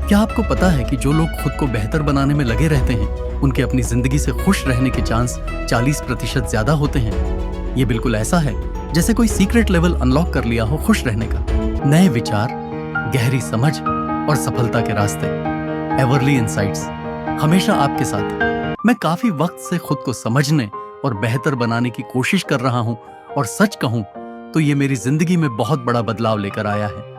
क्या आपको पता है कि जो लोग खुद को बेहतर बनाने में लगे रहते हैं उनके अपनी जिंदगी से खुश रहने के चांस 40% ज्यादा होते हैं। ये बिल्कुल ऐसा है जैसे कोई सीक्रेट लेवल अनलॉक कर लिया हो खुश रहने का। नए विचार, गहरी समझ और सफलता के रास्ते। एवरली इनसाइट्स हमेशा आपके साथ। मैं काफी वक्त से खुद को समझने और बेहतर बनाने की कोशिश कर रहा हूं और सच कहूं तो ये मेरी जिंदगी में बहुत बड़ा बदलाव लेकर आया है।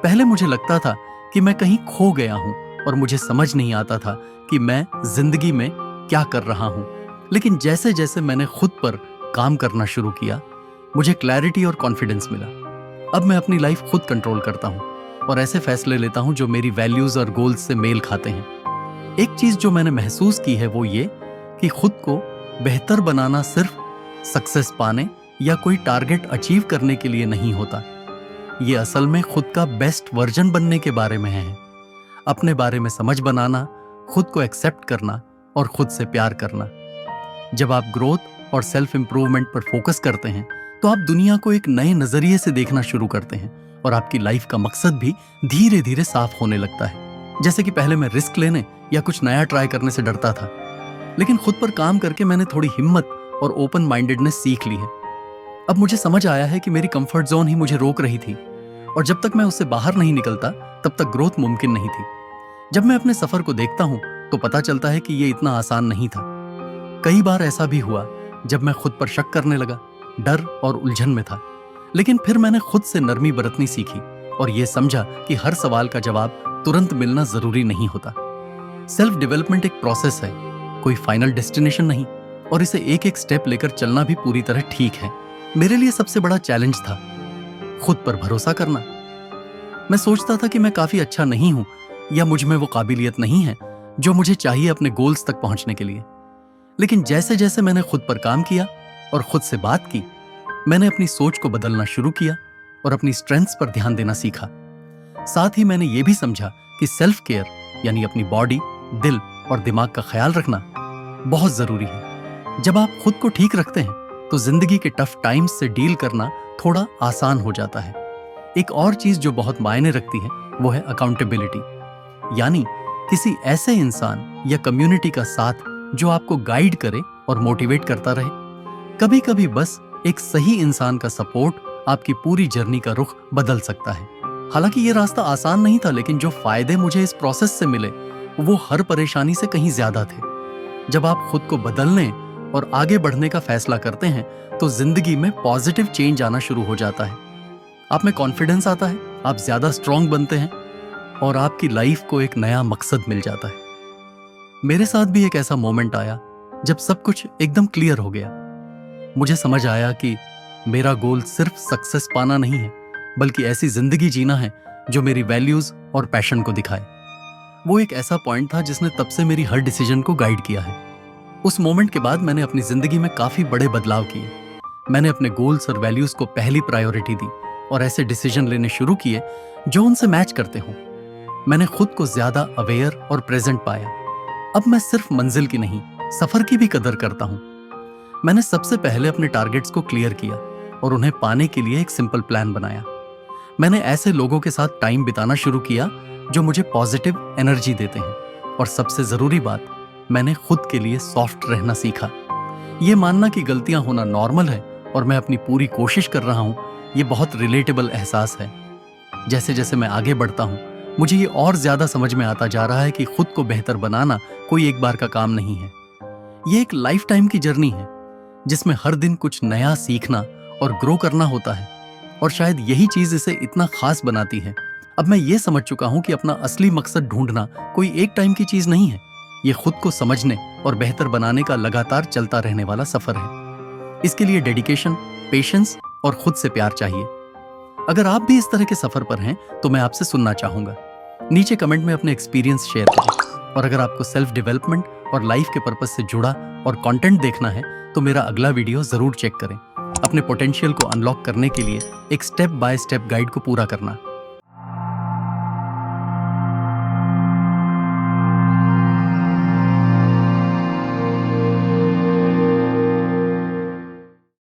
पहले मुझे लगता था कि मैं कहीं खो गया हूं और मुझे समझ नहीं आता था कि मैं जिंदगी में क्या कर रहा हूं। लेकिन जैसे जैसे मैंने खुद पर काम करना शुरू किया, मुझे क्लैरिटी और कॉन्फिडेंस मिला। अब मैं अपनी लाइफ खुद कंट्रोल करता हूं और ऐसे फैसले लेता हूं जो मेरी वैल्यूज और गोल्स से मेल खाते हैं। एक चीज जो मैंने महसूस की है वो ये कि खुद को बेहतर बनाना सिर्फ सक्सेस पाने या कोई टारगेट अचीव करने के लिए नहीं होता। ये असल में खुद का बेस्ट वर्जन बनने के बारे में है। अपने बारे में समझ बनाना, खुद को एक्सेप्ट करना और खुद से प्यार करना। जब आप ग्रोथ और सेल्फ इंप्रूवमेंट पर फोकस करते हैं तो आप दुनिया को एक नए नजरिए से देखना शुरू करते हैं और आपकी लाइफ का मकसद भी धीरे धीरे साफ होने लगता है। जैसे कि पहले मैं रिस्क लेने या कुछ नया ट्राई करने से डरता था, लेकिन खुद पर काम करके मैंने थोड़ी हिम्मत और ओपन माइंडेडनेस सीख ली है। अब मुझे समझ आया है कि मेरी कंफर्ट जोन ही मुझे रोक रही थी और जब तक मैं उससे बाहर नहीं निकलता तब तक ग्रोथ मुमकिन नहीं थी। जब मैं अपने सफर को देखता हूं तो पता चलता है कि ये इतना आसान नहीं था। कई बार ऐसा भी हुआ जब मैं खुद पर शक करने लगा, डर और उलझन में था, लेकिन फिर मैंने खुद से नरमी बरतनी सीखी और ये समझा कि हर सवाल का जवाब तुरंत मिलना जरूरी नहीं होता। सेल्फ डेवलपमेंट एक प्रोसेस है, कोई फाइनल डेस्टिनेशन नहीं, और इसे एक एक स्टेप लेकर चलना भी पूरी तरह ठीक है। मेरे लिए सबसे बड़ा चैलेंज था खुद पर भरोसा करना। मैं सोचता था कि मैं काफी अच्छा नहीं हूं या मुझ में वो काबिलियत नहीं है जो मुझे चाहिए अपने गोल्स तक पहुंचने के लिए। लेकिन जैसे जैसे मैंने खुद पर काम किया और खुद से बात की, मैंने अपनी सोच को बदलना शुरू किया और अपनी स्ट्रेंथ्स पर ध्यान देना सीखा। साथ ही मैंने ये भी समझा कि सेल्फ केयर यानी अपनी बॉडी, दिल और दिमाग का ख्याल रखना बहुत जरूरी है। जब आप खुद को ठीक रखते हैं तो जिंदगी के टफ टाइम्स से डील करना थोड़ा आसान हो जाता है। एक और चीज जो बहुत मायने रखती है वो है अकाउंटेबिलिटी, यानी किसी ऐसे इंसान या कम्युनिटी का साथ जो आपको गाइड करे और मोटिवेट करता रहे। कभी कभी बस एक सही इंसान का सपोर्ट आपकी पूरी जर्नी का रुख बदल सकता है। हालांकि ये रास्ता आसान नहीं था, लेकिन जो फायदे मुझे इस प्रोसेस से मिले वो हर परेशानी से कहीं ज्यादा थे। जब आप खुद को बदलने और आगे बढ़ने का फैसला करते हैं तो जिंदगी में पॉजिटिव चेंज आना शुरू हो जाता है। आप में कॉन्फिडेंस आता है, आप ज्यादा स्ट्रांग बनते हैं और आपकी लाइफ को एक नया मकसद मिल जाता है। मेरे साथ भी एक ऐसा मोमेंट आया जब सब कुछ एकदम क्लियर हो गया। मुझे समझ आया कि मेरा गोल सिर्फ सक्सेस पाना नहीं है, बल्कि ऐसी जिंदगी जीना है जो मेरी वैल्यूज और पैशन को दिखाए। वो एक ऐसा पॉइंट था जिसने तब से मेरी हर डिसीजन को गाइड किया है। उस मोमेंट के बाद मैंने अपनी जिंदगी में काफी बड़े बदलाव किए। मैंने अपने गोल्स और वैल्यूज को पहली प्रायोरिटी दी और ऐसे डिसीजन लेने शुरू किए जो उनसे मैच करते हों। मैंने खुद को ज्यादा अवेयर और प्रेजेंट पाया। अब मैं सिर्फ मंजिल की नहीं, सफर की भी कदर करता हूं। मैंने सबसे पहले अपने टारगेट्स को क्लियर किया और उन्हें पाने के लिए एक सिंपल प्लान बनाया। मैंने ऐसे लोगों के साथ टाइम बिताना शुरू किया जो मुझे पॉजिटिव एनर्जी देते हैं। और सबसे जरूरी बात, मैंने खुद के लिए सॉफ्ट रहना सीखा। ये मानना कि गलतियां होना नॉर्मल है और मैं अपनी पूरी कोशिश कर रहा हूं, ये बहुत रिलेटेबल एहसास है। जैसे जैसे मैं आगे बढ़ता हूं, मुझे ये और ज्यादा समझ में आता जा रहा है कि खुद को बेहतर बनाना कोई एक बार का काम नहीं है। ये एक लाइफ टाइम की जर्नी है जिसमें हर दिन कुछ नया सीखना और ग्रो करना होता है, और शायद यही चीज इसे इतना खास बनाती है। अब मैं ये समझ चुका हूं कि अपना असली मकसद ढूंढना कोई एक टाइम की चीज नहीं है। ये खुद को समझने और बेहतर बनाने का लगातार चलता रहने वाला सफर है। इसके लिए डेडिकेशन, पेशेंस और खुद से प्यार चाहिए। अगर आप भी इस तरह के सफर पर हैं तो मैं आपसे सुनना चाहूंगा। नीचे कमेंट में अपने एक्सपीरियंस शेयर करें। और अगर आपको सेल्फ डेवलपमेंट और लाइफ के पर्पस से जुड़ा और कंटेंट देखना है तो मेरा अगला वीडियो जरूर चेक करें। अपने पोटेंशियल को अनलॉक करने के लिए एक स्टेप बाय स्टेप गाइड को पूरा करना।